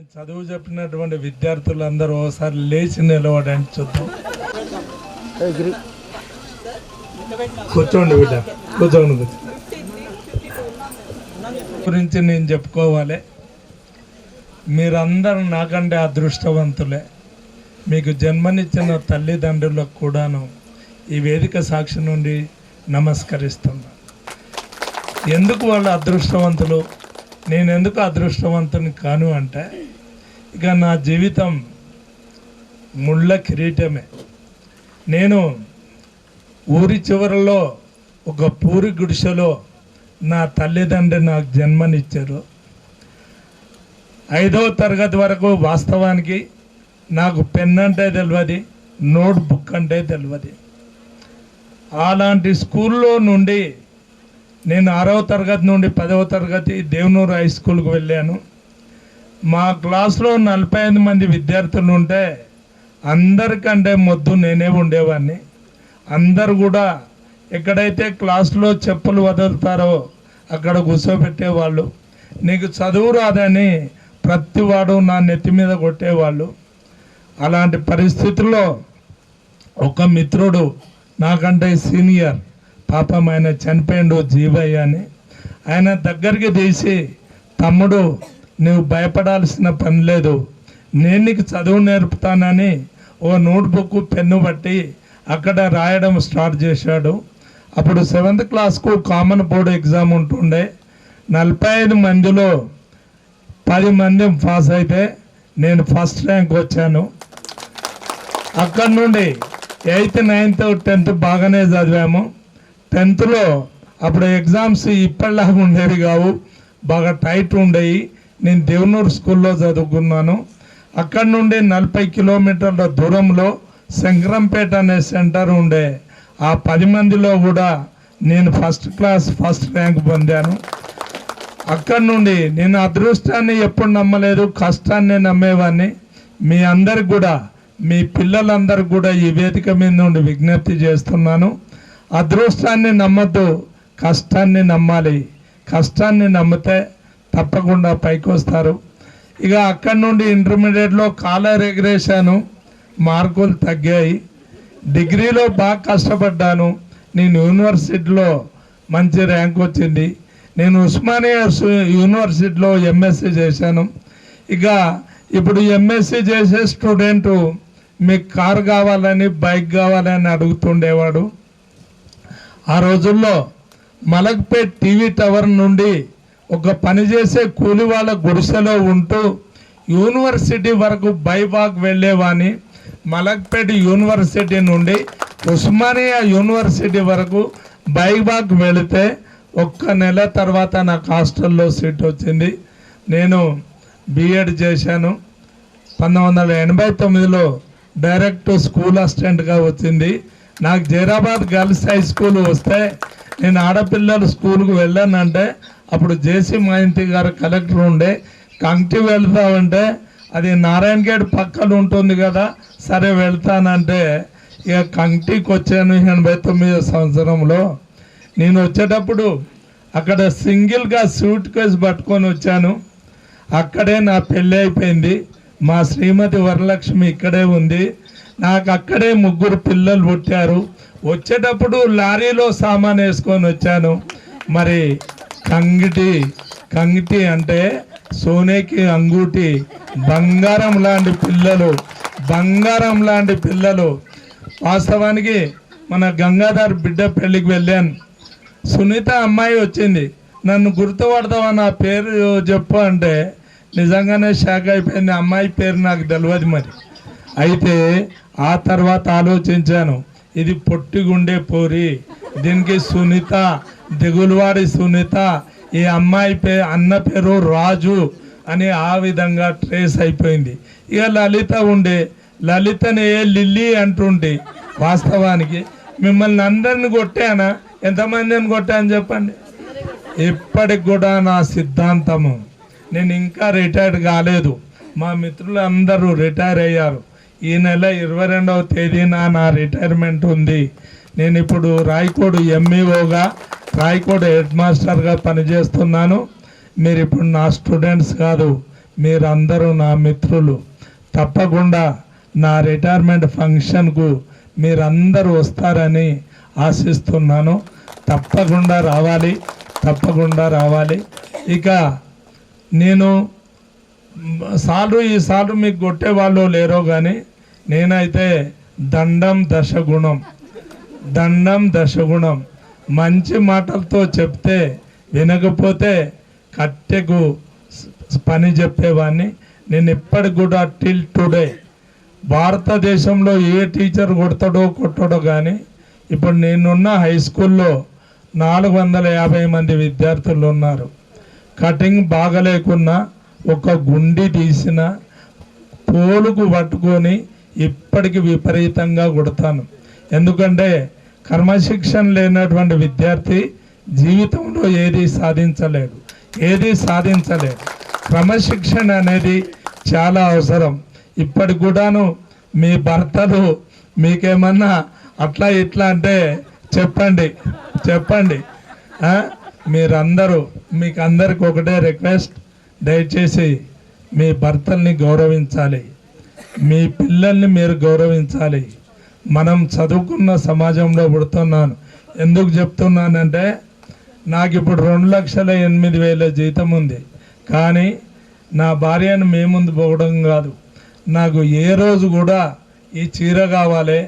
నేను చదువు చెప్పినటువంటి విద్యార్థులందరూ ఒకసారి లేచి నిలవడానికి చూద్దాం. కూర్చోండి బిడ్డ, కూర్చోండి. గురించి నేను చెప్పుకోవాలి. మీరందరూ నాకంటే అదృష్టవంతులే. మీకు జన్మనిచ్చిన తల్లిదండ్రులకు కూడాను ఈ వేదిక సాక్షి నుండి నమస్కరిస్తున్నా. ఎందుకు వాళ్ళు అదృష్టవంతులు, నేను ఎందుకు అదృష్టవంతుని కాను అంటే, ఇక నా జీవితం ముళ్ళ కిరీటమే. నేను ఊరి చివరిలో ఒక పూరి గుడిసెలో నా తల్లిదండ్రి నాకు జన్మనిచ్చారు. 5వ తరగతి వరకు వాస్తవానికి నాకు పెన్ అంటే తెలియదు, నోట్ బుక్ అంటే తెలియదు. అలాంటి స్కూల్లో నుండి నేను 6వ తరగతి నుండి 10వ తరగతి దేవనూరు హై స్కూల్కి వెళ్ళాను. మా క్లాస్లో 45 మంది విద్యార్థులు ఉంటే అందరికంటే మొద్దు నేనే ఉండేవాడిని. అందరు కూడా ఎక్కడైతే క్లాస్లో చెప్పులు వదులుతారో అక్కడ కూర్చోబెట్టేవాళ్ళు. నీకు చదువు రాదని ప్రతివాడు నా నెత్తి మీద కొట్టేవాళ్ళు. అలాంటి పరిస్థితుల్లో ఒక మిత్రుడు నాకంటే సీనియర్, పాపం ఆయన చనిపోయిండు, జీవయ్య అని. ఆయన దగ్గరికి తీసి, తమ్ముడు నువ్వు భయపడాల్సిన పని లేదు, నేను నీకు చదువు నేర్పుతానని ఓ నోట్బుక్ పెన్ను బట్టి అక్కడ రాయడం స్టార్ట్ చేశాడు. అప్పుడు 7th క్లాస్కు కామన్ బోర్డు ఎగ్జామ్ ఉంటుండే. 45 మందిలో 10 మంది పాస్ అయితే నేను ఫస్ట్ ర్యాంక్ వచ్చాను. అక్కడి నుండి 8th, 9th, 10th బాగానే చదివాము. 10thలో అప్పుడు ఎగ్జామ్స్ ఇప్పటిలాగా ఉండేవి కావు, బాగా టైట్ ఉండేవి. నేను దేవనూరు స్కూల్లో చదువుకున్నాను. అక్కడి నుండి 40 కిలోమీటర్ల దూరంలో శంకరంపేట అనే సెంటర్ ఉండే. ఆ 10 మందిలో కూడా నేను ఫస్ట్ క్లాస్ ఫస్ట్ ర్యాంక్ పొందాను. అక్కడి నుండి నేను అదృష్టాన్ని ఎప్పుడు నమ్మలేదు, కష్టాన్ని నమ్మేవాడిని. మీ అందరికి కూడా, మీ పిల్లలందరికీ కూడా ఈ వేదిక మీద నుండి విజ్ఞప్తి చేస్తున్నాను. అదృష్టాన్ని నమ్మద్దు, కష్టాన్ని నమ్మాలి. కష్టాన్ని నమ్మితే తప్పకుండా పైకి వస్తారు. ఇక అక్కడి నుండి ఇంటర్మీడియట్లో కాలర్ ఎగరేశాను, మార్కులు తగ్గాయి. డిగ్రీలో బాగా కష్టపడ్డాను, నేను యూనివర్సిటీలో మంచి ర్యాంక్ వచ్చింది. నేను ఉస్మానియా యూనివర్సిటీలో ఎంఎస్సీ చేశాను. ఇక ఇప్పుడు ఎంఎస్సీ చేసే స్టూడెంటు మీకు కారు కావాలని, బైక్ కావాలని అడుగుతుండేవాడు. ఆ రోజుల్లో మలక్పేట్ టీవీ టవర్ నుండి ఒక పనిచేసే కూలి వాళ్ళ గుడిసెలో ఉంటూ యూనివర్సిటీ వరకు బైవాక్ వెళ్ళేవాని. మలక్పేట్ యూనివర్సిటీ నుండి ఉస్మానియా యూనివర్సిటీ వరకు బైవాక్ వెళితే 1 నెల తర్వాత నాకు హాస్టల్లో సీట్ వచ్చింది. నేను బీఎడ్ చేశాను. 1989లో డైరెక్ట్ స్కూల్ అసిస్టెంట్గా వచ్చింది. నాకు జైరాబాద్ గర్ల్స్ హై స్కూల్ వస్తే నేను ఆడపిల్లలు స్కూల్కి వెళ్ళానంటే అప్పుడు జేసీ మహంతి గారు కలెక్టర్ ఉండే. కంకి వెళ్తామంటే అది నారాయణ గేట్ పక్కన ఉంటుంది కదా, సరే వెళ్తానంటే ఇక కంకికి వచ్చాను. 89వ సంవత్సరంలో నేను వచ్చేటప్పుడు అక్కడ సింగిల్గా సూట్ కేసు పట్టుకొని వచ్చాను. అక్కడే నా పెళ్ళి అయిపోయింది. మా శ్రీమతి వరలక్ష్మి ఇక్కడే ఉంది. నాకు అక్కడే 3 పిల్లలు పుట్టారు. వచ్చేటప్పుడు లారీలో సామాన్ వేసుకొని వచ్చాను. మరి కంగిటి అంటే సోనేకి అంగూటి, బంగారం లాంటి పిల్లలు, బంగారం లాంటి పిల్లలు. వాస్తవానికి మన గంగాధర్ బిడ్డ పెళ్ళికి వెళ్ళాను. సునీత అమ్మాయి వచ్చింది, నన్ను గుర్తుపడతావా, నా పేరు చెప్పు అంటే నిజంగానే షాక్ అయిపోయింది. అమ్మాయి పేరు నాకు తెలియదు. మరి అయితే ఆ తర్వాత ఆలోచించాను, ఇది పొట్టిగుండే పోరి, దీనికి సునీత, దిగులువాడి సునీత, ఈ అమ్మాయి అన్న పేరు రాజు అని ఆ విధంగా ట్రేస్ అయిపోయింది. ఇక లలిత ఉండే, లలితని లిల్లీ అంటుండే. వాస్తవానికి మిమ్మల్ని అందరిని కొట్టానా, ఎంతమందిని కొట్టాను చెప్పండి. ఇప్పటికి కూడా నా సిద్ధాంతము, నేను ఇంకా రిటైర్డ్ కాలేదు. మా మిత్రులు అందరూ రిటైర్ అయ్యారు. ఈ నెల 22వ తేదీన నా రిటైర్మెంట్ ఉంది. నేను ఇప్పుడు రాయకోడ్ ఎంఈఓగా, రాయకోడ్ హెడ్ మాస్టర్గా పనిచేస్తున్నాను. మీరు ఇప్పుడు నా స్టూడెంట్స్ కాదు, మీరందరూ నా మిత్రులు. తప్పకుండా నా రిటైర్మెంట్ ఫంక్షన్కు మీరందరూ వస్తారని ఆశిస్తున్నాను. తప్పకుండా రావాలి, తప్పకుండా రావాలి. ఇక నేను ఈసారి మీకు కొట్టేవాళ్ళు లేరో కానీ నేనైతే దండం దశగుణం మంచి మాటలతో చెప్తే వినకపోతే కట్టెకు పని చెప్పేవాడిని. నేను ఇప్పటికి కూడా టిల్ టుడే భారతదేశంలో ఏ టీచర్ కొట్టడో కానీ ఇప్పుడు నేనున్న హై స్కూల్లో 450 మంది విద్యార్థులు ఉన్నారు. కటింగ్ బాగలేకున్నా ఒక గుండి తీసిన పోలుకు పట్టుకొని ఇప్పటికి విపరీతంగా కొడతాను. ఎందుకంటే క్రమశిక్షణ లేనటువంటి విద్యార్థి జీవితంలో ఏది సాధించలేడు. క్రమశిక్షణ అనేది చాలా అవసరం. ఇప్పటికి కూడాను మీ భర్తలు మీకేమన్నా అట్లా ఇట్లా అంటే చెప్పండి. మీకు అందరికి ఒకటే రిక్వెస్ట్, దయచేసి మీ భర్తల్ని గౌరవించాలి, మీ పిల్లల్ని మీరు గౌరవించాలి. మనం చదువుకున్న సమాజంలో పుడుతున్నాను. ఎందుకు చెప్తున్నానంటే నాకు ఇప్పుడు 2,08,000 జీతం ఉంది. కానీ నా భార్యను మీ ముందు పోవడం కాదు, నాకు ఏ రోజు కూడా ఈ చీర కావాలి,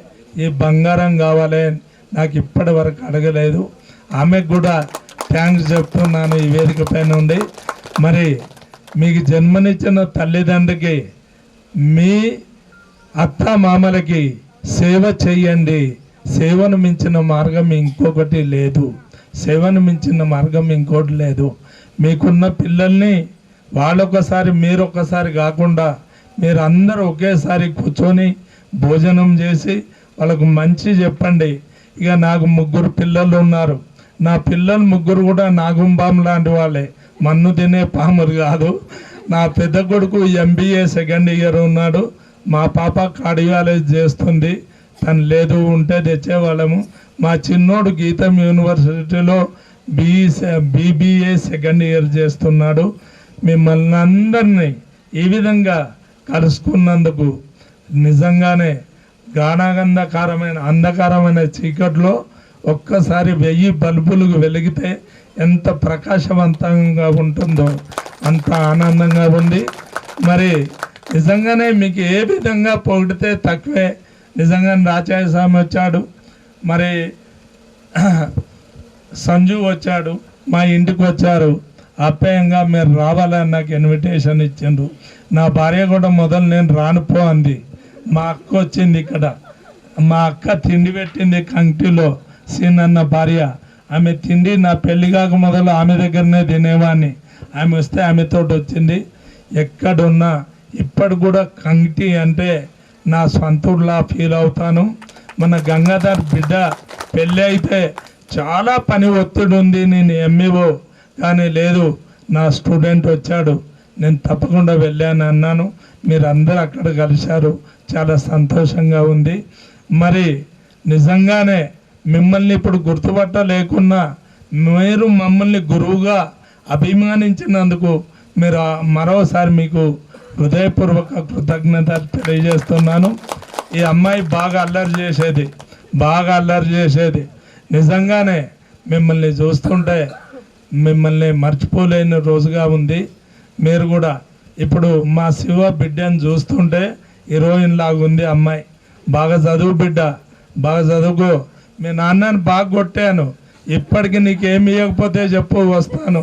ఈ బంగారం కావాలి నాకు ఇప్పటి వరకు అడగలేదు. ఆమెకు కూడా థ్యాంక్స్ చెప్తున్నాను ఈ వేదిక పైన ఉండి. మరి మీకు జన్మనిచ్చిన తల్లిదండ్రికి, మీ అత్త మామలకి సేవ చెయ్యండి. సేవను మించిన మార్గం ఇంకొకటి లేదు. మీకున్న పిల్లల్ని వాళ్ళొకసారి మీరొకసారి కాకుండా మీరు అందరూ ఒకేసారి కూర్చొని భోజనం చేసి వాళ్ళకు మంచి చెప్పండి. ఇక నాకు 3 పిల్లలు ఉన్నారు. నా పిల్లలు 3 కూడా నాగుంబాం లాంటి వాళ్ళే, మన్ను తినే పాములు కాదు. నా పెద్ద కొడుకు MBA 2nd ఇయర్ ఉన్నాడు. మా పాప కార్డియాలజీ చేస్తుంది. తను లేదు ఉంటే తెచ్చేవాళ్ళము. మా చిన్నోడు గీతం యూనివర్సిటీలో BBA 2nd ఇయర్ చేస్తున్నాడు. మిమ్మల్ని అందరినీ ఈ విధంగా కలుసుకున్నందుకు నిజంగానే అంధకారమైన చీకట్లో ఒక్కసారి 1000 బల్బులు వెలిగితే ఎంత ప్రకాశవంతంగా ఉంటుందో అంత ఆనందంగా ఉంది. మరి నిజంగానే మీకు ఏ విధంగా పొగిడితే తక్కువే. నిజంగానే రాచాయ స్వామి వచ్చాడు, మరి సంజు వచ్చాడు, మా ఇంటికి వచ్చారు. అప్పయంగా మీరు రావాలని నాకు ఇన్విటేషన్ ఇచ్చిండ్రు. నా భార్య కూడా మొదలు నేను రానుపో అంది. మా అక్క వచ్చింది ఇక్కడ. మా అక్క తిండి పెట్టింది కంటిలో, సీనన్న భార్య. ఆమె తిండి నా పెళ్లి కాక మొదలు ఆమె దగ్గరనే తినేవాడిని. ఆమె వస్తే ఆమెతోటి వచ్చింది. ఎక్కడున్నా ఇప్పటి కూడా కంటి అంటే నా సొంతూరులా ఫీల్ అవుతాను. మన గంగాధర్ బిడ్డ పెళ్ళి అయితే చాలా పని ఒత్తిడి ఉంది, నేను MEO కానీ లేదు, నా స్టూడెంట్ వచ్చాడు, నేను తప్పకుండా వెళ్ళాను అన్నాను. మీరు అందరూ అక్కడ కలిశారు, చాలా సంతోషంగా ఉంది. మరి నిజంగానే మిమ్మల్ని ఇప్పుడు గుర్తుపట్టలేకున్నా మీరు మమ్మల్ని గురువుగా అభిమానించినందుకు మీరు మరోసారి మీకు హృదయపూర్వక కృతజ్ఞతలు తెలియజేస్తున్నాను. ఈ అమ్మాయి బాగా అల్లరి చేసేది. నిజంగానే మిమ్మల్ని చూస్తుంటే మిమ్మల్ని మర్చిపోలేని రోజుగా ఉంది. మీరు కూడా ఇప్పుడు మా శివ బిడ్డను చూస్తుంటే హీరోయిన్ లాగా ఉంది అమ్మాయి. బాగా చదువు బిడ్డ, బాగా చదువుకో. మీ నాన్నని బాగా కొట్టాను, ఇప్పటికి నీకేమి ఇవ్వకపోతే చెప్పు వస్తాను,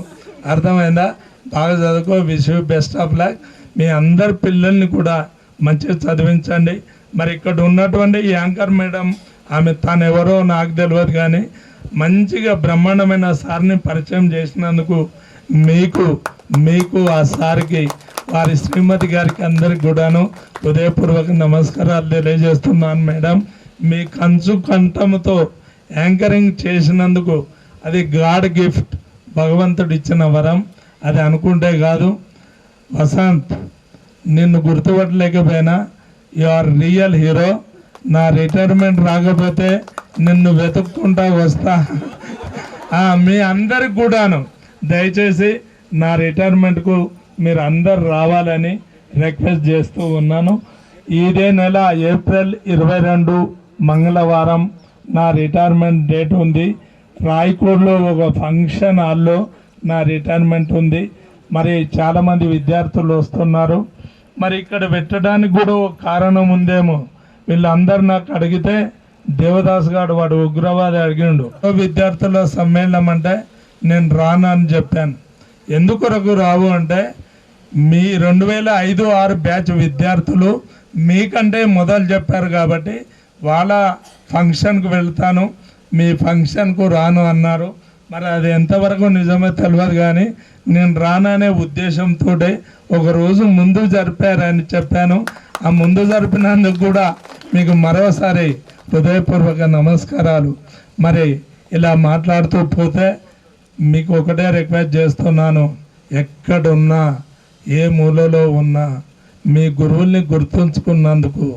అర్థమైందా? బాగా చదువుకో. Wish you best of luck. మీ అందరి పిల్లల్ని కూడా మంచిగా చదివించండి. మరి ఇక్కడ ఉన్నటువంటి యాంకర్ మేడం, ఆమె తాను ఎవరో నాకు తెలియదు కానీ మంచిగా బ్రహ్మాండమైన సార్ని పరిచయం చేసినందుకు మీకు ఆ సార్కి, వారి శ్రీమతి గారికి అందరికి కూడాను హృదయపూర్వక నమస్కారాలు తెలియజేస్తున్నాను మేడం. మీ కంఠంతో యాంకరింగ్ చేసినందుకు అది గాడ్ గిఫ్ట్, భగవంతుడు ఇచ్చిన వరం. అది అనుకుంటే కాదు. వసంత్, నిన్ను గుర్తుపట్టలేకపోయినా యు ఆర్ రియల్ హీరో. నా రిటైర్మెంట్ రాకపోతే నిన్ను వెతుక్కుంటా వస్తా. మీ అందరికి కూడాను దయచేసి నా రిటైర్మెంట్కు మీరు అందరు రావాలని రిక్వెస్ట్ చేస్తూ ఉన్నాను. ఇదే నెల ఏప్రిల్ 22 మంగళవారం నా రిటైర్మెంట్ డేట్ ఉంది. రాయకూడలో ఒక ఫంక్షన్ హాల్లో నా రిటైర్మెంట్ ఉంది. మరి చాలామంది విద్యార్థులు వస్తున్నారు. మరి ఇక్కడ పెట్టడానికి కూడా ఒక కారణం ఉందేమో. వీళ్ళందరూ నాకు అడిగితే దేవదాస్ గారు వాడు ఉగ్రవాది అడిగిండు విద్యార్థుల సమ్మేళనం అంటే నేను రాను అని చెప్పాను. ఎందుకొరకు రావు అంటే మీ 2005-6 బ్యాచ్ విద్యార్థులు మీకంటే మొదలు చెప్పారు కాబట్టి వాళ్ళ ఫంక్షన్కు వెళ్తాను, మీ ఫంక్షన్కు రాను అన్నారు. మరి అది ఎంతవరకు నిజమే తెలియదు కానీ నేను రాననే ఉద్దేశంతో ఒకరోజు ముందు జరిపారని చెప్పాను. ఆ ముందు జరిపినందుకు కూడా మీకు మరోసారి హృదయపూర్వక నమస్కారాలు. మరి ఇలా మాట్లాడుతూ పోతే మీకు ఒకటే రిక్వెస్ట్ చేస్తున్నాను, ఎక్కడున్నా ఏ మూలలో ఉన్నా మీ గురువుల్ని గుర్తుంచుకున్నందుకు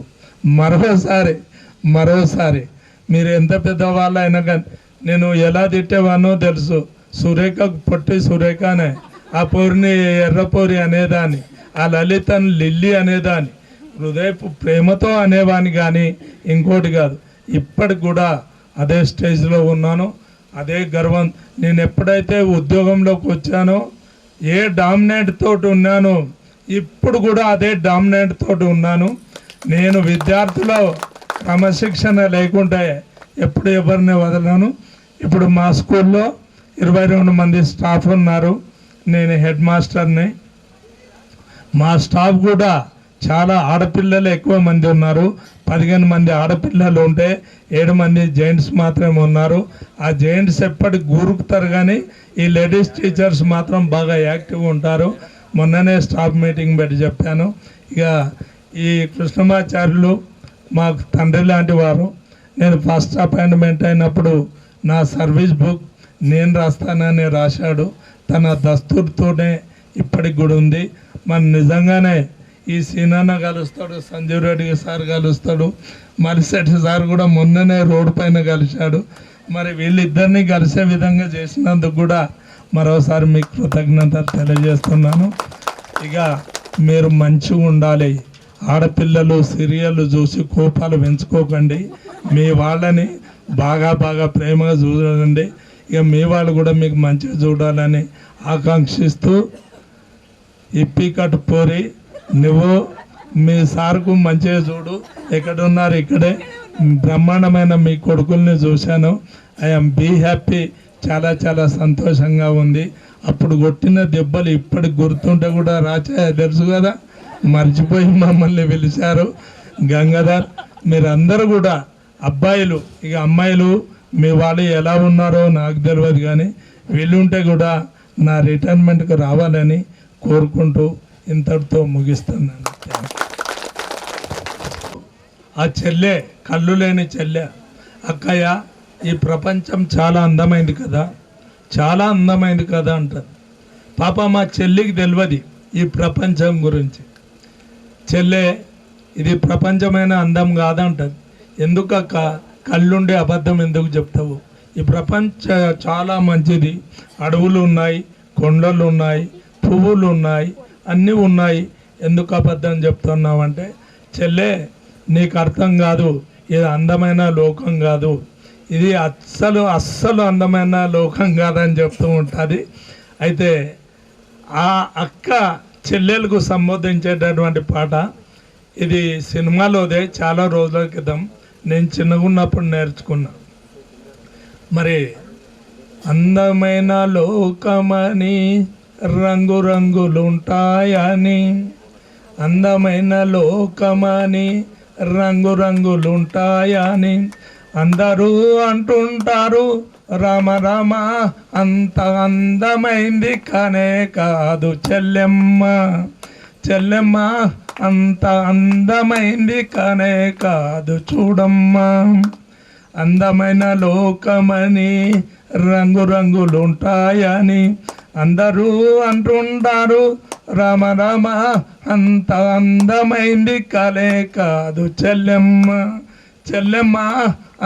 మరోసారి మీరు ఎంత పెద్దవాళ్ళైనా కానీ నేను ఎలా తిట్టేవానో తెలుసు. సురేఖ పొట్టి సురేఖనే, ఆ పోరిని ఎర్రపోరి అనేదాన్ని, ఆ లలితను లిల్లీ అనేదాన్ని, హృదయపు ప్రేమతో అనేవాని కానీ ఇంకోటి కాదు. ఇప్పటికి కూడా అదే స్టేజ్లో ఉన్నాను, అదే గర్వం. నేను ఎప్పుడైతే ఉద్యోగంలోకి వచ్చానో ఏ డామినేట్ తోటి ఉన్నానో ఇప్పుడు కూడా అదే డామినేట్ తోటి ఉన్నాను. నేను విద్యార్థుల క్రమశిక్షణ లేకుంటే ఎప్పుడు ఎవరిని వదలను. ఇప్పుడు మా స్కూల్లో 22 మంది స్టాఫ్ ఉన్నారు, నేను హెడ్ మాస్టర్ని. మా స్టాఫ్ కూడా చాలా ఆడపిల్లలు ఎక్కువ మంది ఉన్నారు. 15 మంది ఆడపిల్లలు ఉంటే 7 మంది జెంట్స్ మాత్రమే ఉన్నారు. ఆ జెంట్స్ ఎప్పటికి గూరుకుతారు కానీ ఈ లేడీస్ టీచర్స్ మాత్రం బాగా యాక్టివ్గా ఉంటారు. మొన్ననే స్టాఫ్ మీటింగ్ పెట్టి చెప్పాను. ఇక ఈ కృష్ణమాచార్యులు మాకు తండ్రి లాంటి వారు. నేను ఫస్ట్ అపాయింట్మెంట్ అయినప్పుడు నా సర్వీస్ బుక్ నేను రాస్తానని రాశాడు. తన దస్తూరుతోనే ఇప్పటికి కూడా ఉంది. మరి నిజంగానే ఈ సీనాన్న కలుస్తాడు, సంజీవ్ రెడ్డి సార్ కలుస్తాడు, మలిశెట్టి సార్ కూడా మొన్ననే రోడ్డు పైన కలిశాడు. మరి వీళ్ళిద్దరినీ కలిసే విధంగా చేసినందుకు కూడా మరోసారి మీకు కృతజ్ఞతలు తెలియజేస్తున్నాను. ఇక మీరు మంచిగా ఉండాలి. ఆడపిల్లలు సీరియళ్ళు చూసి కోపాలు పెంచుకోకండి. మీ వాళ్ళని బాగా ప్రేమగా చూడండి. ఇక మీ వాళ్ళు కూడా మీకు మంచిగా చూడాలని ఆకాంక్షిస్తూ ఇప్పి కట్టు పోరి నువ్వు మీ సార్కు మంచిగా చూడు. ఎక్కడున్నారు ఇక్కడే బ్రహ్మాండమైన మీ కొడుకుల్ని చూశాను. I'm be happy. చాలా సంతోషంగా ఉంది. అప్పుడు కొట్టిన దెబ్బలు ఇప్పటికి గుర్తుంటే కూడా రాచా తెలుసు కదా, మర్చిపోయి మమ్మల్ని పిలిచారు. గంగాధర్ మీరందరూ కూడా అబ్బాయిలు, ఇక అమ్మాయిలు మీ వాళ్ళు ఎలా ఉన్నారో నాకు తెలియదు కానీ వీళ్ళుంటే కూడా నా రిటైర్మెంట్కి రావాలని కోరుకుంటూ ఇంతటితో ముగిస్తున్నాను. ఆ చెల్లె, కళ్ళు లేని చెల్లె, అక్కయ్య ఈ ప్రపంచం చాలా అందమైంది కదా అంటారు. పాప మా చెల్లికి తెలియదు ఈ ప్రపంచం గురించి. చెల్లె ఇది ప్రపంచమైన అందం కాదంటది. ఎందుకక్క కళ్ళుండే అబద్ధం ఎందుకు చెప్తావు? ఈ ప్రపంచం చాలా మంచిది. అడవులు ఉన్నాయి, కొండలు ఉన్నాయి, పువ్వులు ఉన్నాయి, అన్నీ ఉన్నాయి. ఎందుకు అబద్ధం చెప్తున్నావంటే, చెల్లె నీకు అర్థం కాదు, ఇది అందమైన లోకం కాదు, ఇది అస్సలు అందమైన లోకం కాదని చెప్తూ ఉంటుంది. అయితే ఆ అక్క చెల్లెలకు సంబోధించేటటువంటి పాట ఇది సినిమాలోదే. చాలా రోజుల క్రితం నేను చిన్నగా ఉన్నప్పుడు నేర్చుకున్నా. మరి అందమైన లోకమని రంగురంగులుంటాయని, అందమైన లోకమని రంగురంగులుంటాయని అందరూ అంటుంటారు. రామ రామ అంత అందమైంది కానే కాదు చెల్లెమ్మ, చెల్లెమ్మ అంత అందమైంది కానే కాదు చూడమ్మా. అందమైన లోకమని రంగురంగులుంటాయని అందరూ అంటుంటారు. రామ రామ అంత అందమైంది కానే కాదు చెల్లెమ్మ, చెల్లెమ్మ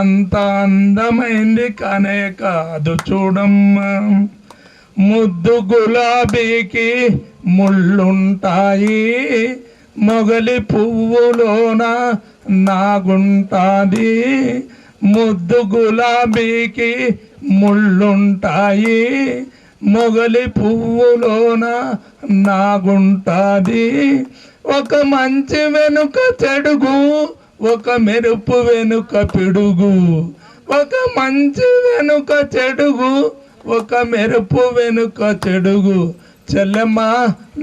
అంత అందమైంది కానే కాదు చూడమ్మా. ముద్దు గులాబీకి ముళ్ళుంటాయి, మొగలి పువ్వులోన నాగుంటాది. ముద్దు గులాబీకి ముళ్ళుంటాయి, మొగలి పువ్వులోన నాగుంటాది. ఒక మంచి వెనుక చెడుగు, ఒక మెరుపు వెనుక పిడుగు. ఒక మంచి వెనుక చెడుగు, ఒక మెరుపు వెనుక చెడుగు. చెల్లెమ్మ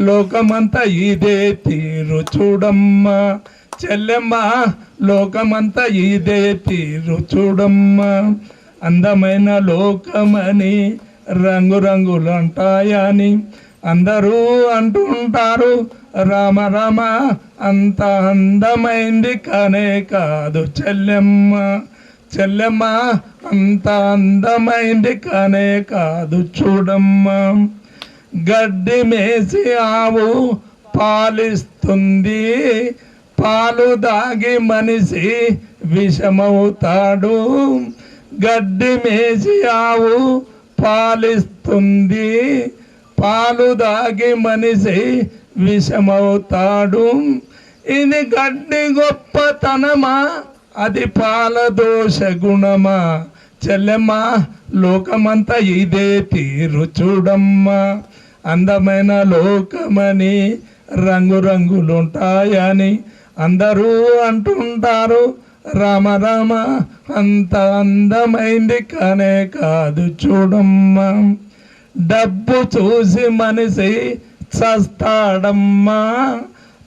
లోకమంతా ఇదే తీరు చూడమ్మా, చెల్లెమ్మ లోకమంతా ఇదే తీరు చూడమ్మా. అందమైన లోకమని రంగురంగులు అంటాయని అందరూ అంటుంటారు, రామ రామ అంత అందమైంది కానే కాదు చెల్లెమ్మ. చెల్లెమ్మ అంత అందమైంది కానే కాదు చూడమ్మా. గడ్డి మేసి ఆవు పాలిస్తుంది, పాలు దాగి మనిషి విషమవుతాడు. గడ్డి మేసి ఆవు పాలిస్తుంది, పాలు దాగి మనిషి విషమవుతాడు. ఇది గడ్డి గొప్పతనమా, అది పాల దోష గుణమా. చెల్లెమ్మ లోకమంతా ఇదే తీరు చూడమ్మా. అందమైన లోకమని రంగురంగులుంటాయని అందరూ అంటుంటారు, రామ రామ అంత అందమైంది కానే కాదు చూడమ్మా. డబ్బు చూసి మనిషి చస్తాడమ్మా,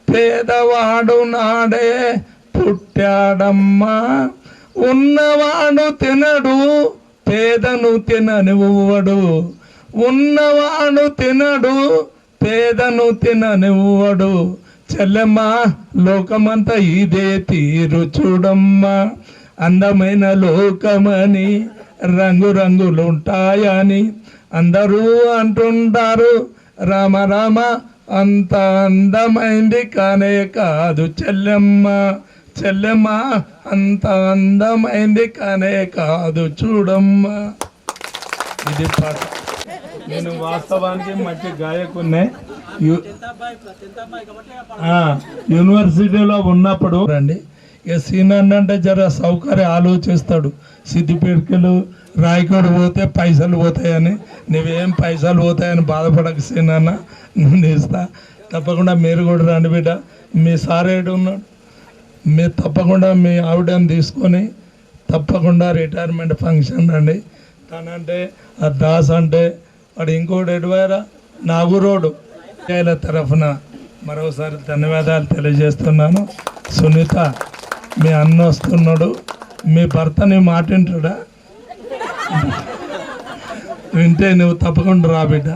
పేదవాడు నాడే పుట్టాడమ్మా. ఉన్నవాడు తినడు, పేదను తిననివ్వడు. ఉన్నవాడు తినడు, పేదను తిననివ్వడు. చెల్లెమ్మ లోకమంతా ఇదే తీరు చూడమ్మా. అందమైన లోకమని రంగురంగులుంటాయని అందరూ అంటుంటారు, రామ రామ అంత అందమైంది కానే కాదు చెల్లెమ్మ. చెల్లెమ్మ అంత అందమైంది కానే కాదు చూడమ్మా. ఇది పాట. నేను వాస్తవానికి మంచి గాయకున్నే. యూనివర్సిటీలో ఉన్నప్పుడు రండి ఇక సీనన్న అంటే జర సౌకర్యం ఆలోచిస్తాడు. సిద్దిపేటకెళ్ళు రాయకోడు పోతే పైసలు పోతాయని, నువ్వేం పైసలు పోతాయని బాధపడక సీనన్న, నేను ఇస్తా. తప్పకుండా మీరు కూడా రండి బిడ్డ. మీ సార్ ఏడు ఉన్నాడు, మీరు తప్పకుండా మీ ఆవిడని తీసుకొని తప్పకుండా రిటైర్మెంట్ ఫంక్షన్ రండి. తనంటే ఆ దాస్ అంటే వాడు ఇంకోటి ఎటువైరా నాగురోడు తరఫున మరోసారి ధన్యవాదాలు తెలియజేస్తున్నాను. సునీత మీ అన్న వస్తున్నాడు, మీ భర్త నీ మాట వింటాడా? వింటే నువ్వు తప్పకుండా రా బిడ్డ.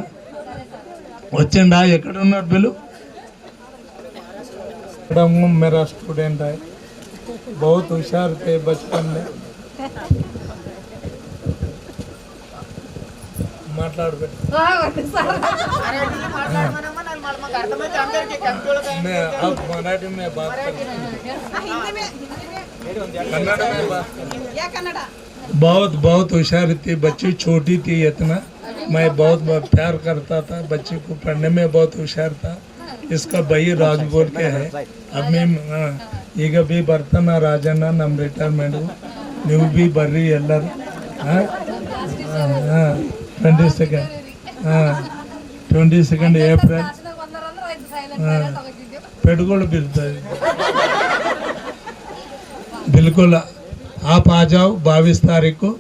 వచ్చిండా? ఎక్కడున్నాడు బిల్లు? मेरा स्टूडेंट है, बहुत होशियार थे बचपन में. मैं अब मराठी में बात कन्नड़ में बात बहुत बहुत होशियार थी बच्ची, छोटी थी इतना. मैं बहुत प्यार करता था बच्ची को, पढ़ने में बहुत होशियार था. इसका भाई राज बोल के है. अब मैं ಈಗ ಬಿ ಬರ್ತಾನ ರಾಜಣ್ಣ, ನಮ್ಮ ರಿಟೈರ್ಮೆಂಟ್. ನೀವು ಬಿ ಬರ್ರಿ ಎಲ್ಲರೂ. 22 ಏಪ್ರಿಲ್ पेड़गोल बिलता है. बिल्कुल आप आ जाओ 22 तारीख को.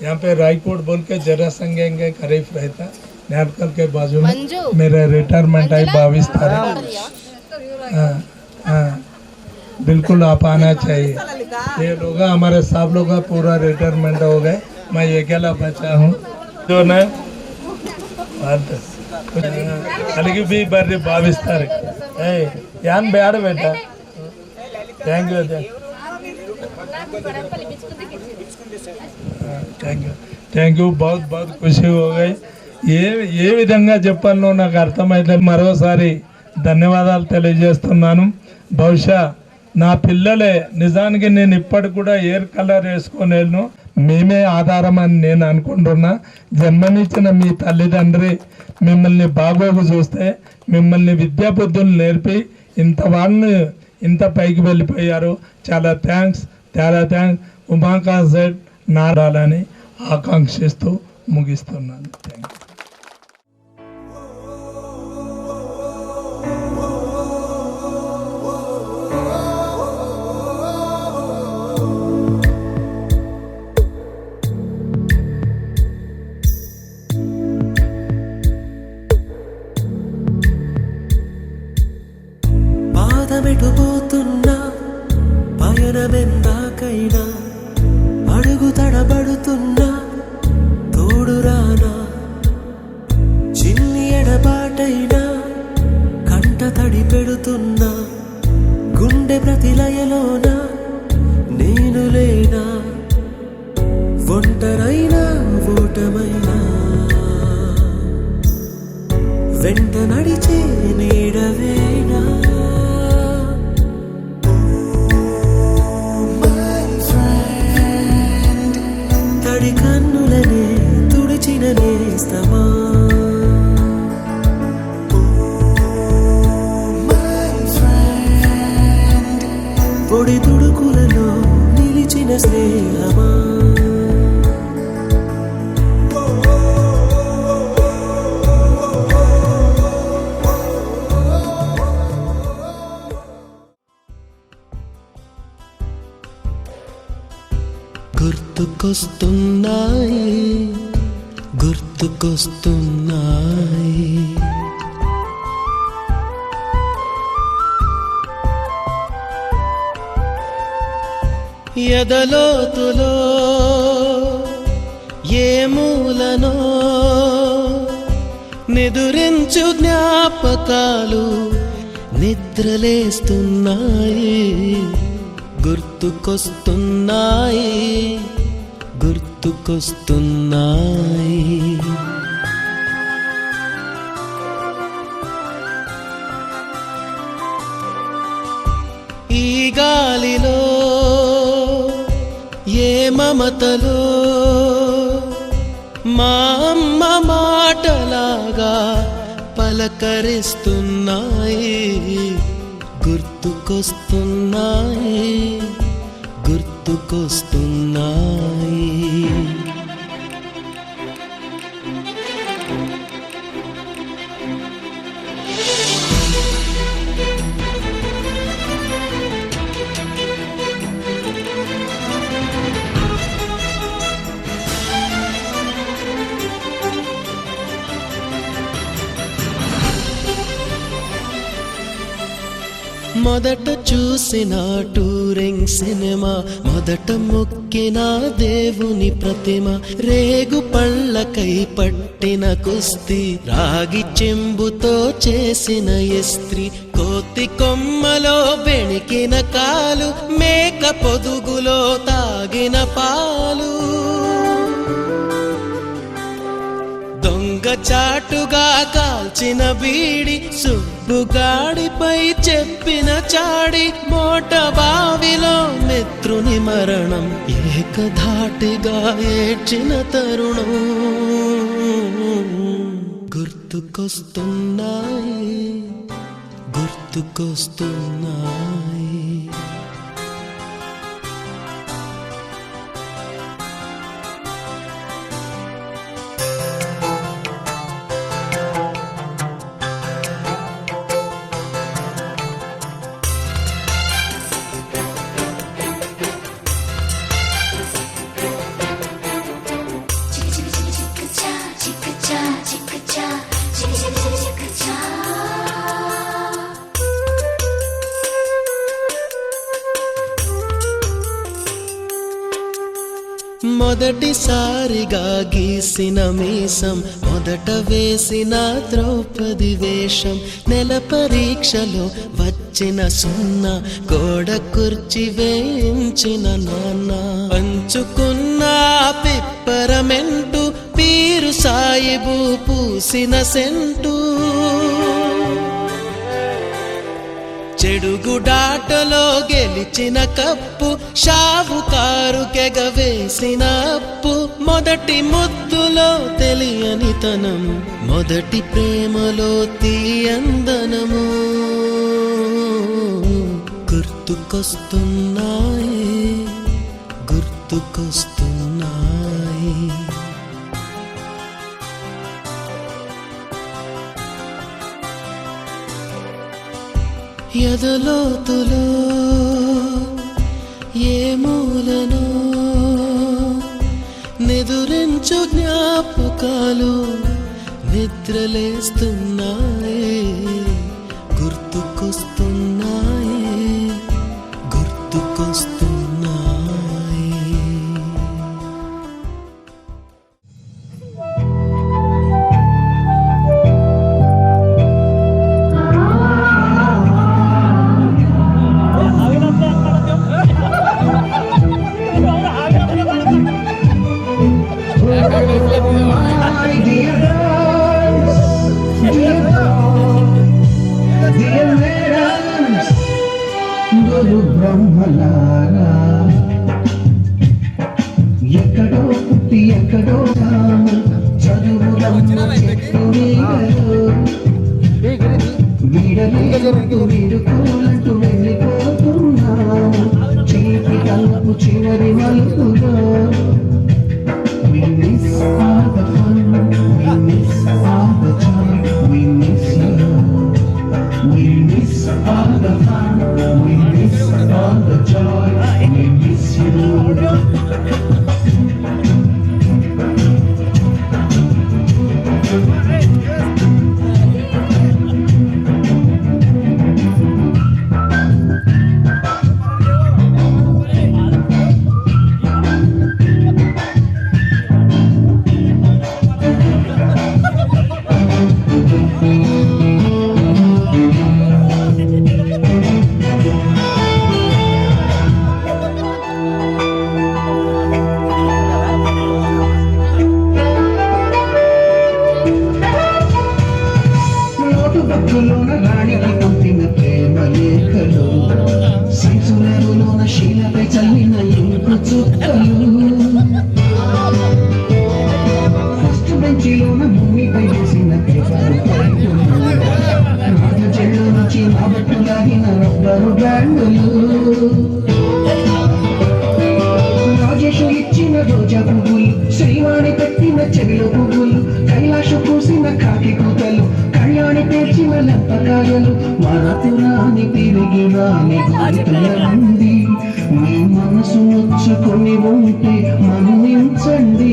यहाँ पे रायकोट बोल के जरा संगे करीब रहता नारकल के बाजू में. मेरा रिटायरमेंट है 22 तारीख. बिल्कुल आप आना चाहिए. ये लोग हमारे सब लोग का पूरा रिटायरमेंट हो गए, मैं अकेला बचा हूँ. जो न अलग भी बर्री 22 तारीख यान बैड बेटा. Thank you thank you. बहुत बहुत खुशी हो गई. ఏ విధంగా చెప్పాలో నాకు అర్థమైతే మరోసారి ధన్యవాదాలు తెలియజేస్తున్నాను. బహుశా నా పిల్లలే నిజానికి నేను ఇప్పటికి కూడా ఎయిర్ కలర్ వేసుకొని వెళ్ళను. మేమే ఆధారం అని నేను అనుకుంటున్నా. జన్మనిచ్చిన మీ తల్లిదండ్రి మిమ్మల్ని బాగోగు చూస్తే మిమ్మల్ని విద్యాబుద్ధులు నేర్పి ఇంత వాళ్ళని ఇంత పైకి వెళ్ళిపోయారు. చాలా థ్యాంక్స్. ఉమాకాంత్ సెట్ నారాలని ఆకాంక్షిస్తూ ముగిస్తున్నాను. Thank you. పాదమెటుపోతున్నా పయనమెందాకైనా అడుగు తడబడుతున్నా తోడురానా, చిన్ని ఎడబాటైనా కంట తడి పెడుతున్నా గుండె ప్రతిలయలోన నేను లేనా, ఒంటరైనా ఓటమైనా వెంట నడిచే నీడవేనా. తడి కన్నులనే తుడిచిన నేస్తమా, పొడి తుడుకులలో నిలిచిన స్నేహమా. గుర్తుకొస్తున్నాయి ఎదలోతులో ఏ మూలనో నిదురించు జ్ఞాపకాలు నిద్రలేస్తున్నాయి. గుర్తుకొస్తున్నాయి. ఈ గాలిలో ఏ మమతలో మా అమ్మ మాటలాగా పలకరిస్తున్నాయి. గుర్తుకొస్తున్నాయి. మొదట చూసిన టూరింగ్ సినిమా, మొదట మొక్కిన దేవుని ప్రతిమ, రేగు పళ్ళకై పట్టిన కుస్తీ, రాగి చెంబుతో చేసిన ఇస్త్రీ, కోతి కొమ్మలో బెణికిన కాలు, మేక పొదుగులో తాగిన పాలు, దొంగ చాటుగా కాల్చిన బీడి, సుబ్బుగాడిపై చెప్పిన చాడి, మోట బావిలో మిత్రుని మరణం, ఏకధాటిగా ఏడ్చిన తరుణం. గుర్తుకొస్తున్నాయి. మొదటిసారిగా గీసిన మీసం, మొదట వేసిన ద్రౌపది వేషం, నెల పరీక్షలో వచ్చిన సున్నా, గోడ కుర్చీ వేయించిన నాన్న, పంచుకున్న పిప్పరమెంటు, పీరు సాయిబు పూసిన సెంటు, చెడుగుడాటలో గెలిచిన కప్పు, షావుకారు కెగవేసిన అప్పు, మొదటి ముద్దులో తెలియని తనం, మొదటి ప్రేమలో తీయందనము గుర్తుకొస్తున్నాయి, గుర్తుకొస్తున్నాయి. ఎదలోతులో ఏ మూలనో నిదురించు జ్ఞాపకాలు నిద్రలేస్తున్నాయి, గుర్తుకొస్తున్నాయి, గుర్తుకొస్తున్నాయి. బ్రహ్మలారా ఎక్కడో పుట్టి ఎక్కడో చదువులన్న చెట్టు వీడలేదు వీడుకోలంటూ వెళ్ళిపోతున్నాము, చీకి కలుపు చివరి మలుపుగా. We miss all the fun, we miss all the joy, we miss you. We miss all the fun, we miss all the joy, we miss you. బతులోన రాణికి పంపిన ప్రేమ లేఖలు, సంచులలోన శీలపై చల్లిన ఇంకు చుక్కలు, ఫస్ట్ బెంచిలోన భూమిపై వేసిన పేపరు పైపులు, రాజ చెళ్ళు నుంచి నా బట్టు లాగిన రబ్బరు బ్యాండులు, రాజేషు ఇచ్చిన రోజా పువ్వులు, శ్రీవాణి పెట్టిన చెవిలో పువ్వులు, కైలాషు పూసిన కాకి కూతలు, కళ్యాణి పేర్చిన లెంపకాయలు, మరపురాని తిరిగి రాని గుర్తులండి. మీ మనసు నొచ్చుకొని ఉంటే మన్నించండి.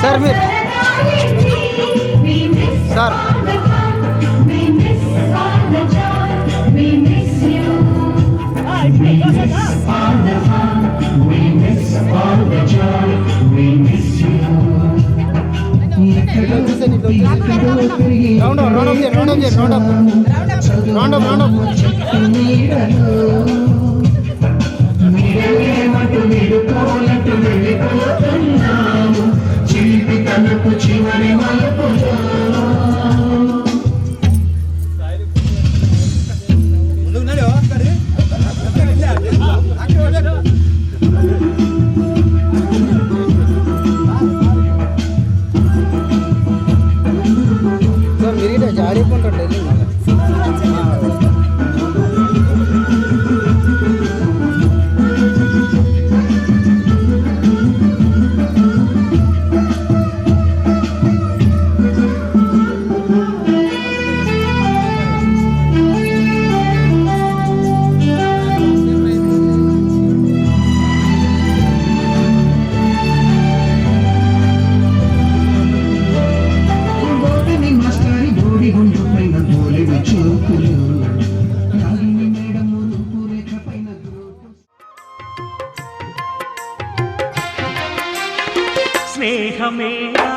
సార్ మీరు సార్ చిలిపి తనకు చివరి మలుపులో జారిపోతుండే స్నేహమే నా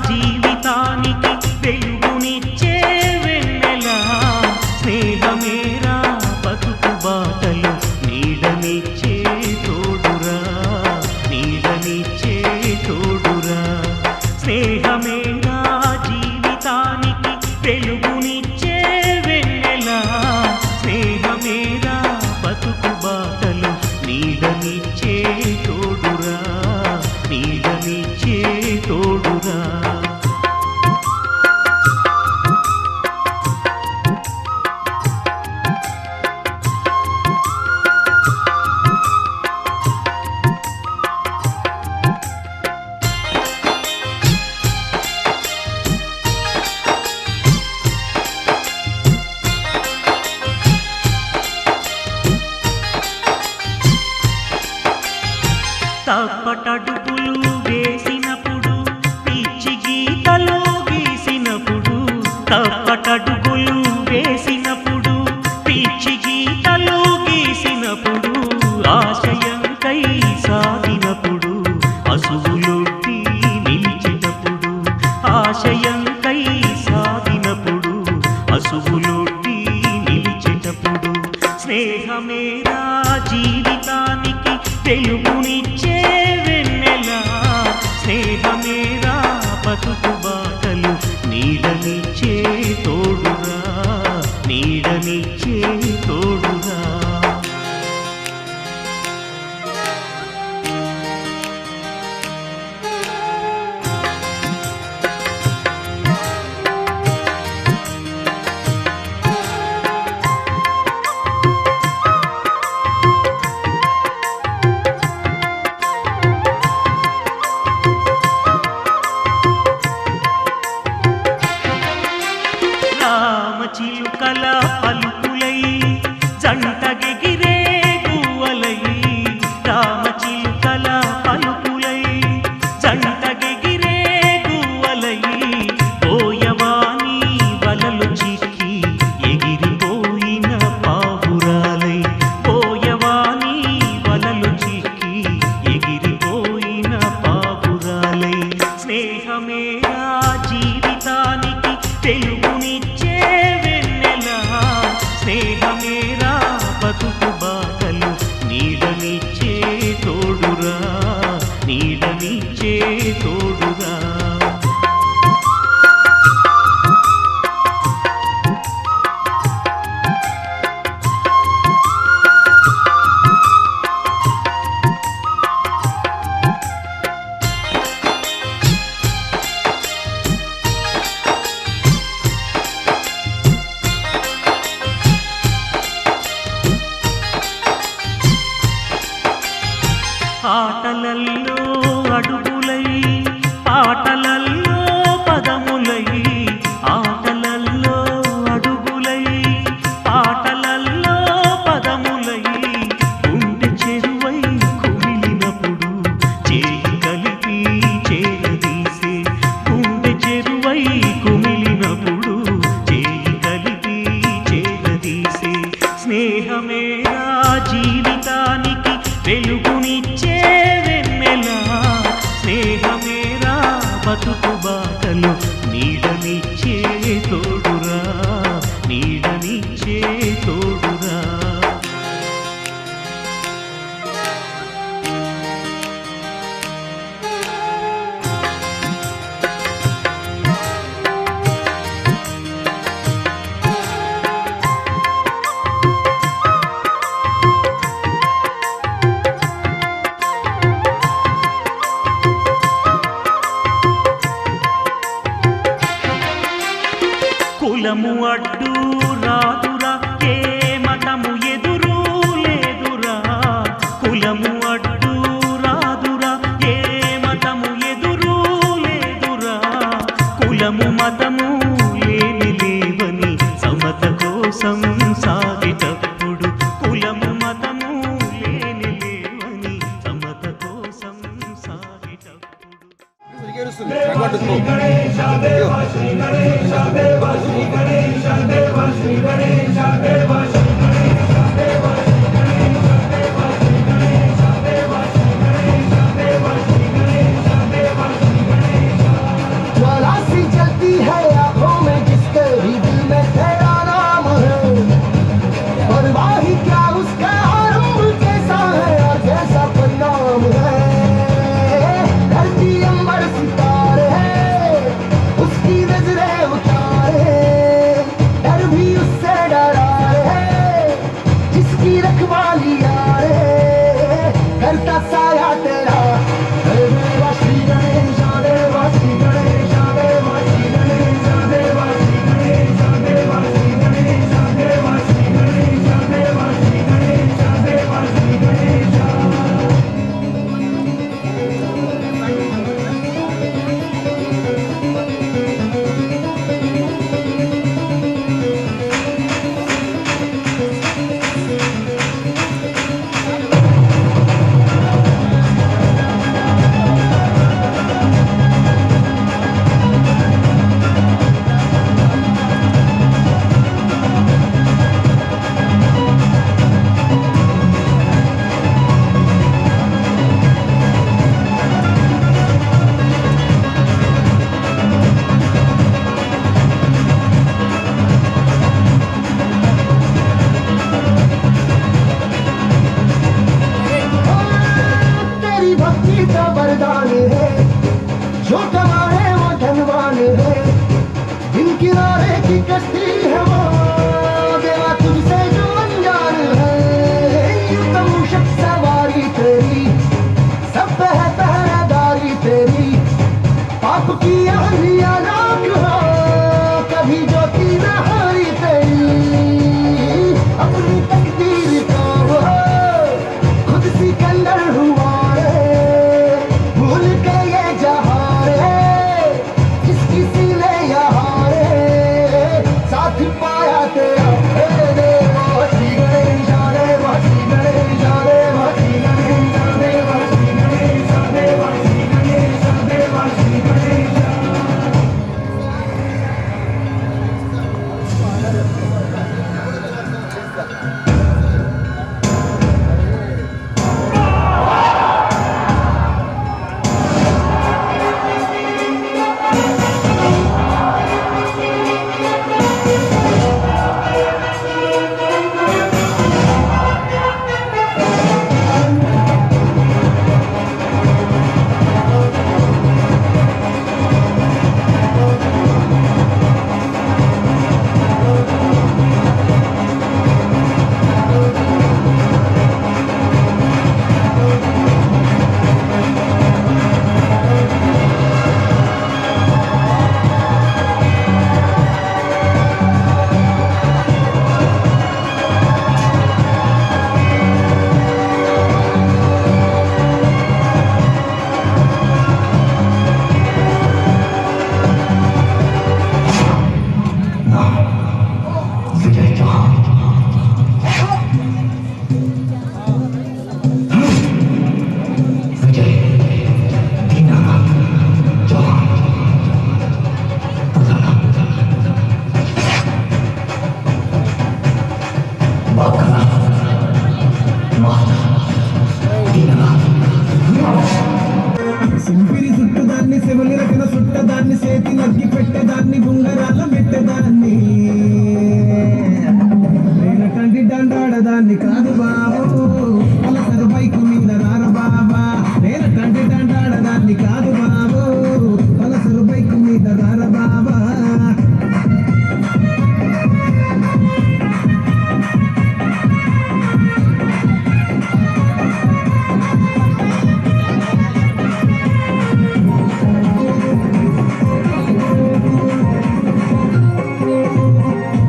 జీవితానికి వెలుగునిచ్చే వెన్నెలా, స్నేహమే నా బతుకు బాటలు నీడనిచ్చే తోడురా. తప్పటడుగులు వేసినప్పుడు పిచ్చి గీతలు గీసినప్పుడు తప్పటడుగులు వేసినప్పుడు పిచ్చి గీతలు గీసినప్పుడు ఆశయంకై సాగినప్పుడు అసువులొట్టి నిలిచేటప్పుడు ఆశయంకై సాగినప్పుడు అసువులొట్టి నిలిచేటప్పుడు స్నేహమేరా జీవితానికి వెలుగునిచ్చే వెన్నెలా స్నేహమేరా బతుకు బాటలు నీడనిచ్చే తోడురా నీడనిచ్చే తోడురా రామచిలుకల పలుకులై జంటగెగిరే గువ్వలై రామచిలుకల పలుకులై జంటగెగిరే గువ్వలై పోయవాని వలలు చిక్కి ఎగిరిపోయిన పావురాలై పోయవాని వలలు చిక్కి ఎగిరిపోయిన పావురాలై స్నేహమేరా జీవితానికి తెలుగునిచ్చే వెన్నెలా స్నేహమేరా బతుకు బాటలు నీడనిచ్చే తోడురా నీడనిచ్చే తోడురా ఆటలల్లో అడుగులై పాటలల్లో పదములై ఆటలల్లో అడుగులై పాటలల్లో పదములై గుండె చెరువై కుమిలినప్పుడు చేయి కలిపి చేరదీసే గుండె చెరువై కుమిలినప్పుడు చేయి కలిపి చేరదీసే స్నేహమేరా జీవితానికి వెలుగునిచ్చే వెన్నెలా స్నేహమేరా బతుకు బాటలు నీడనిచ్చే తోడురా నీడనిచ్చే తోడురా కులము అడ్డు రాదురా ఏ మతము ఎదురు లేదురా కులము అడ్డు రాదురా ఏ మతము ఎదురు లేదురా కులము మతము లేని లేవని సమత కోసం సాగేటప్పుడు కులము మతము లేని లేవని సమత కోసం సాగేటప్పుడు ज्वाला सी जलती है आंखों में जिसके भी दिल में तेरा नाम है परवाह ही क्या उसका आरंभ कैसा है और कैसा परिणाम है धरती अंबर सितारे हैं उसकी नजरें उतारे डर भी उससे डरा है उसी का वरदान है, जो कमाए वो धनवान है, दिन किनारे की कश्ती है वो, देवा तुझसे जो अनजान है, यूं तो मूषक सवारी तेरी, सब पे है पहरेदारी तेरी, पाप की आंधियां राख हो, कभी ज्योति न हारी तेरी, अपनी तकदीर को वो खुद सिकंदर हुआ रे, भूल के ये जहां रे, जिस किसी ने यहाँ रे साथ पाया तेरा, हे देवा श्री गणेश देवा श्री गणेश देवा श्री गणेश देवा श्री गणेश देवा श्री गणेश देवा श्री गणेश। సింపిరి చుట్టదాన్ని సెవలి రకన చుట్టదాన్ని చేతి నగ్గి పెట్టేదాన్ని గుంగరాల పెట్టేదాన్ని నేనటంటి దండాడదాన్ని కాదు బాబు అలసరు బైకు మీద రార బాబా నేనటంటి దండాడదాన్ని కాదు బాబు అలసరు బైకు మీద రార బాబా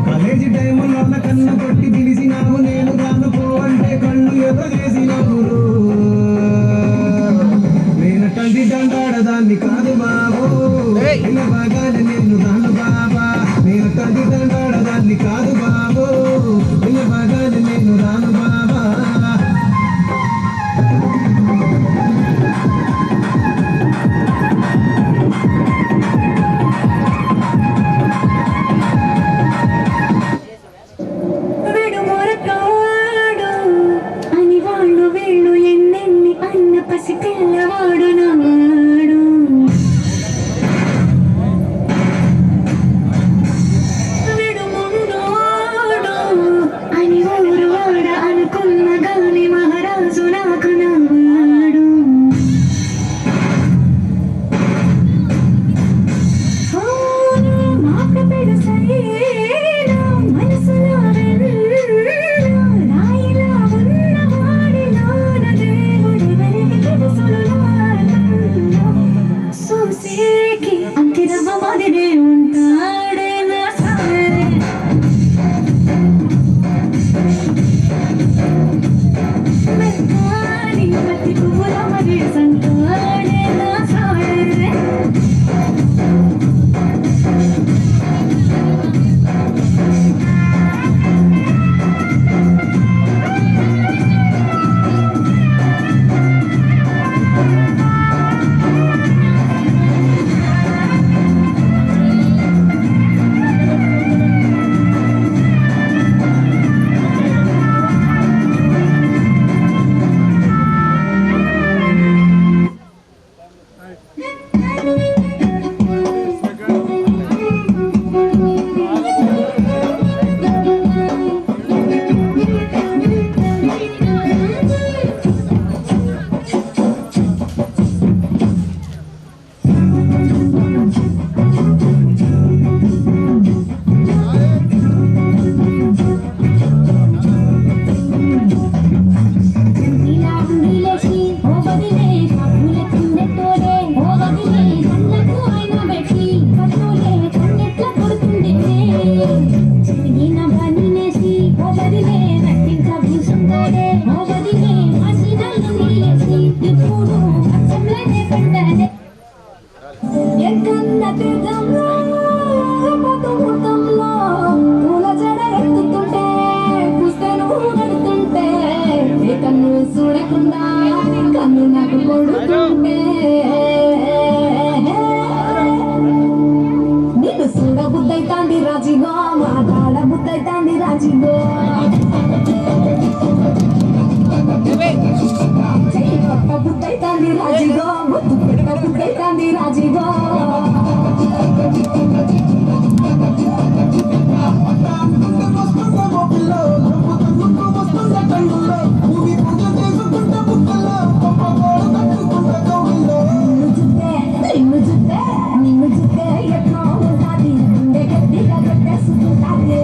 కాలేజీ టైములో నా కన్ను కొట్టి పిలిచినావు నేను రాను పో అంటే కళ్ళు ఎదురు చేసినావు నేను కంటి దండాడదాన్ని కాదు బాబు ఇలా బాగానే నేను రాను బాబా నేను కంటి దండాడదాన్ని కాదు బాబు ఇలా బాగానే నేను రాను బాబా వీడు మొరటోడు అని వాళ్ళు వీళ్ళు ఎన్నెన్ని అన్న పసి పిల్లవాడు నాడు వీడు ముందోడు అని ఊరు వాడ అనుకున్న గాని మహారాజు నాకు నాడు మాట పెడసైనా మనసులో రాయిలా ఉన్నవాడిలోన దేవుడెవరికి తెలుసును చూసేకి అంకిరవ్వ మాదిరే ఉంటాడే నా సారే మెత్తాని పత్తి పువ్వుల మరి సంటాడే నా సారే రాజీవో ముద్దు పెట్టుకు పెట్టండి రాజీవో నిన్ను చూస్తే ఎట్లా ఉంటుంది గుండె గట్టిగా పెట్టేసుకుంటాది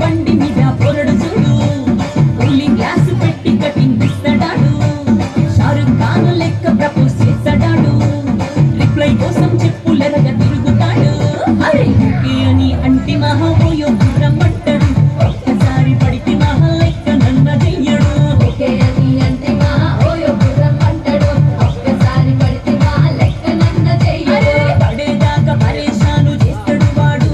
బండి మీద పొరడు చూడు ఓయో రమ్మంటాడు ఒక్కసారి పడితే మా లెక్క నన్న చెయ్యడు ఓకే అని అంటే మా ఓయో రమ్మంటాడు ఒక్కసారి పడితే మా లెక్క నన్న చెయ్యడు పడేదాకా పరేషాను చేస్తాడు వాడు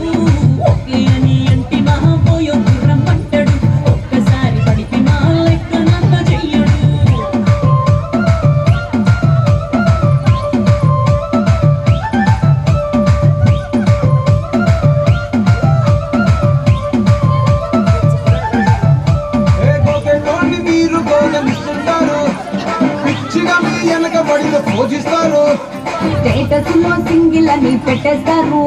ఓకే అని అంటే మా ఓయో రమ్మంటాడు ఒక్కసారి పడితే మా లెక్క నన్న చెయ్యడు మీరు గోలమిస్తుంటారు పిచ్చిగా మీ వెనక పడిన పూజిస్తారు స్టేటస్ లో సింగిల్ అని పెట్టేస్తారు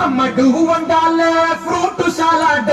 అమ్మడు వండాలే ఫ్రూట్ సలాడ్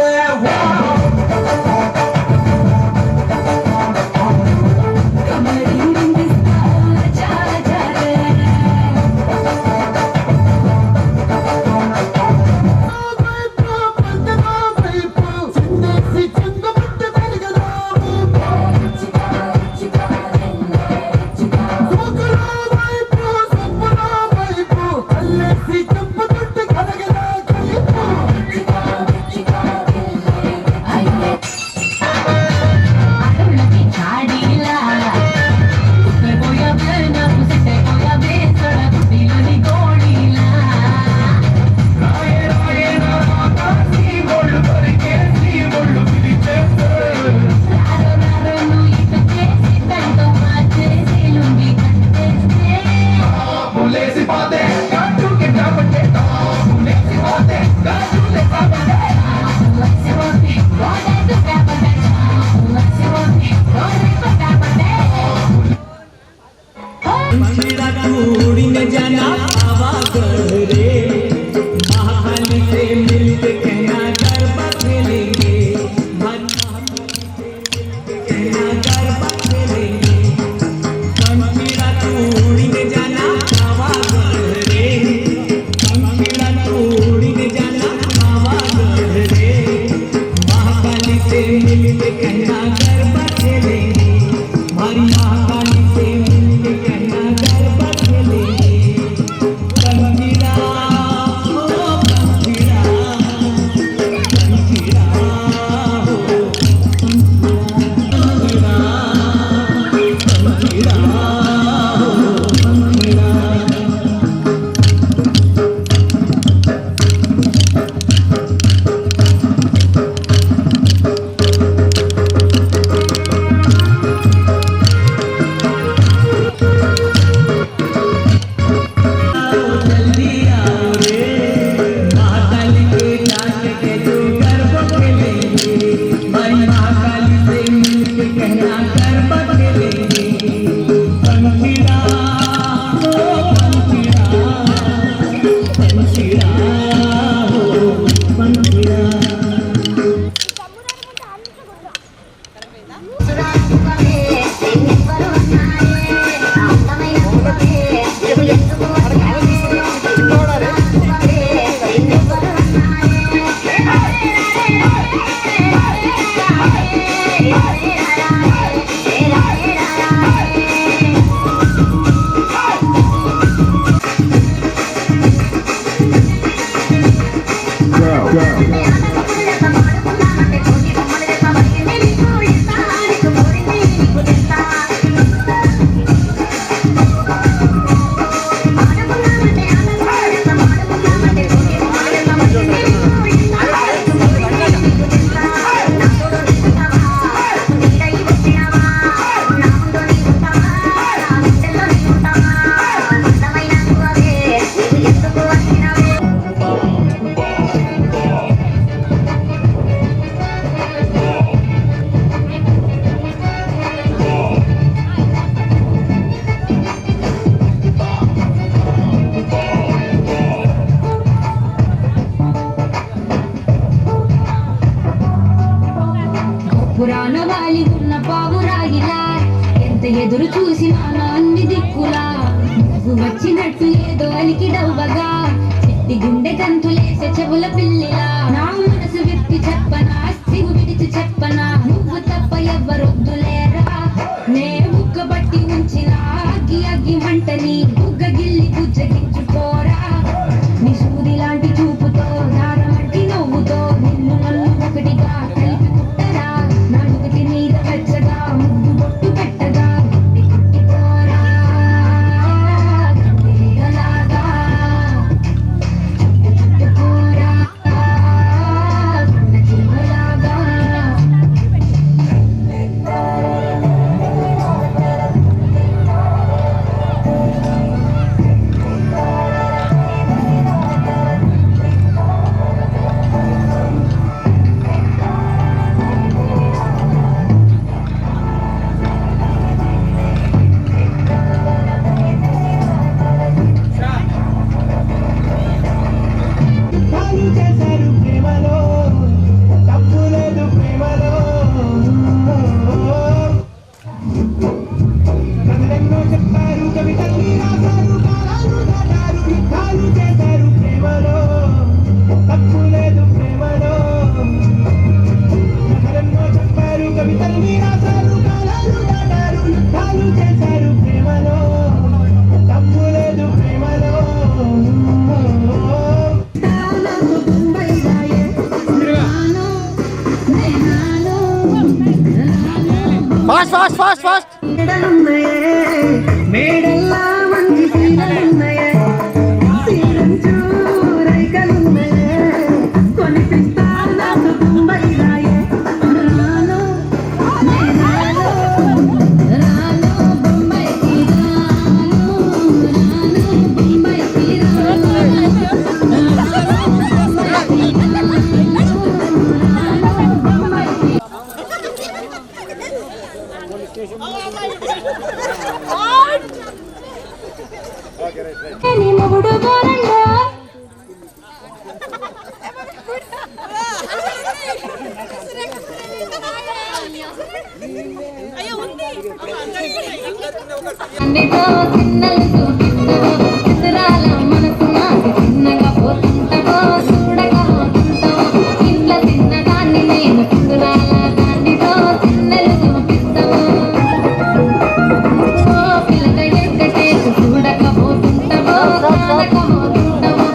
వాలి ఉన్న పావురాయిలా ఎంత ఎదురు చూసినా అన్ని దిక్కులా నువ్వు వచ్చినట్టు ఏదో అలికి డవ్వగా చిట్టి గుండె కంతులేసే చెవుల పిల్లిలా నా మనసు విప్పి చెప్పనా సిగు విడిచి చెప్పనా నువ్వు తప్ప ఎవ్వరొద్దులేరా నే బుగ్గబట్టి ఉంచిన అగ్గి అగ్గి మంటని బుగ్గ గిల్లి బుజ్జగించుకోరా నీ సూది లాంటి చూపుతో దారమంటి నవ్వుతో నిన్ను నన్ను ఒకటిగా కలిపి కుట్టరా నడుగుతి మీద వెచ్చగా ముద్దు బొట్టు పెట్టగా గుట్టి కుట్టిపోరా గండిగలాగా చుట్టుకోరా గుండ చిలువలాగా యుద్ధాలు చేశారు ప్రేమలో తప్పు లేదు ప్రేమలో కథలెన్నో చెప్పారు కవితల్ని రాశారు కాలాలు దాటారు యుద్ధాలు చేశారు ప్రేమలో తప్పు లేదు ప్రేమలో కథలెన్నో చెప్పారు కవితల్ని రాశారు కాలాలు దాటారు యుద్ధాలు చేశారు ప్రేమలో తప్పు లేదు ప్రేమలో ఫాస్ట్ ఫాస్ట్ ఫాస్ట్ ఫాస్ట్ మేడల్లా మంచి సీరలున్నాయే సీరంచు రైకలున్నాయే కొనిపిస్తా నాకు ముంబై రాయే రాను రాను రాను బొంబాయికి రాను రాను బొంబాయికి రాను నీ మొగుడు గోరండా అన్నితో చిన్నలు చూపిస్తావో చిత్రాల మనసు నాకు చిన్నగా పోతుంటావో చూడగా పోతుంటావో ఇంట్లో చిన్నదాన్ని నేను చిత్రాల దాన్నితో చిన్నలు చూపిస్తావో ఓ పిల్లగా ఎక్కటేసి చూడకపోతుంటావో కానకపోతుంటావో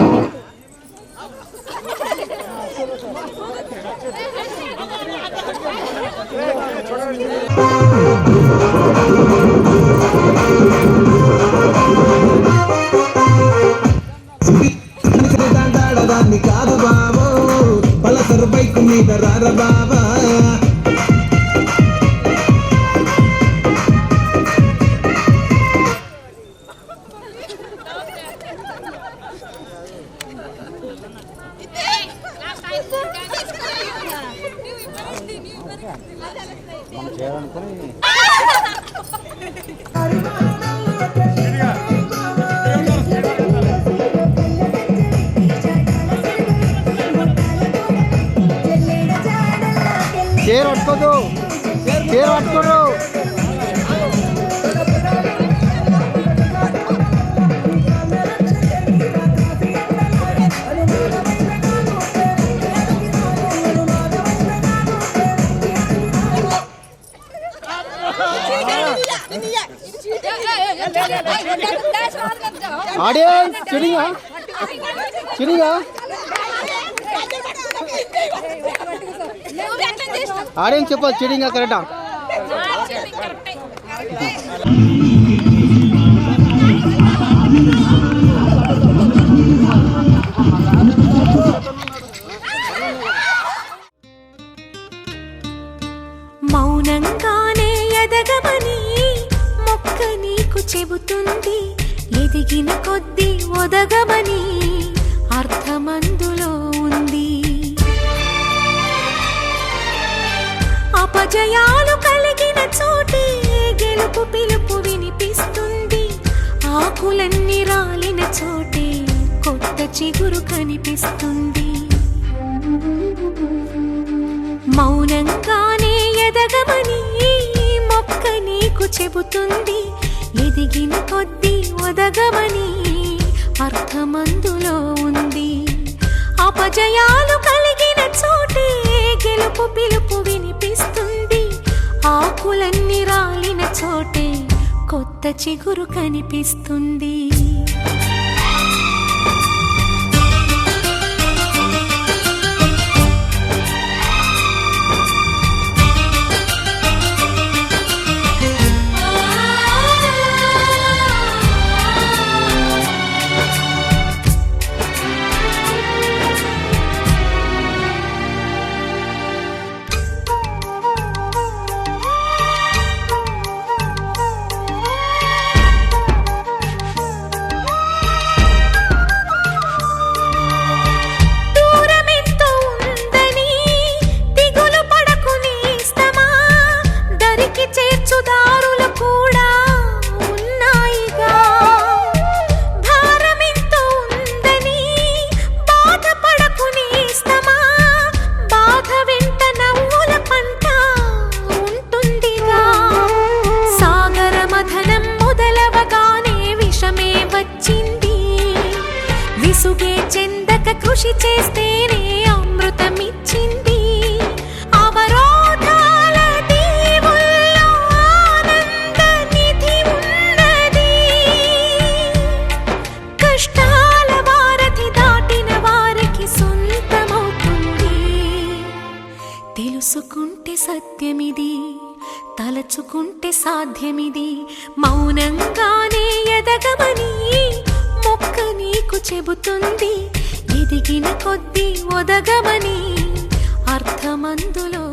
దాన్ని కాదు బాబు పలసరు బైక్ మీద రార బాబా చీర పట్టుకోదు చీర పట్టుకోరు ఆడియన్స్ చిరిగా చిరిగా ఆడియన్స్ చెప్పాలి చిరిగా కరెక్టా మౌనంగానే ఎదగమని మొక్క నీకు చెబుతుంది ఎదిగిన కొద్దీ ఒదగమని అర్థమందులో ఉంది అపజయాలు కలిగిన చోటే గెలుపు పిలుపు వినిపిస్తుంది ఆకులన్నీ రాలిన చోటే కొత్త చిగురు కనిపిస్తుంది మౌనంగానే ఎదగమని మొక్క నీకు చెబుతుంది. ఎదిగిన కొద్దీ ఒదగమని అర్థమందులో ఉంది. అపజయాలు కలిగిన చోటే గెలుపు పిలుపు వినిపిస్తుంది. ఆకులన్నీ రాలిన చోటే కొత్త చిగురు కనిపిస్తుంది. విసుగే చెందక కృషి చేస్తేనే అమృతమిచ్చింది. అవరోధాల దీవుల్లో ఆనంద నిధి ఉన్నది. కష్టాల వారధి దాటిన వారికి సొంతమవుతుంది. తెలుసుకుంటే సత్యమిది, తలచుకుంటే సాధ్యమిది. మౌనంగానే ఎదగమని మొక్క నీకు చెబుతుంది. ఎదిగిన కొద్దీ ఒదగమని అర్థమందులో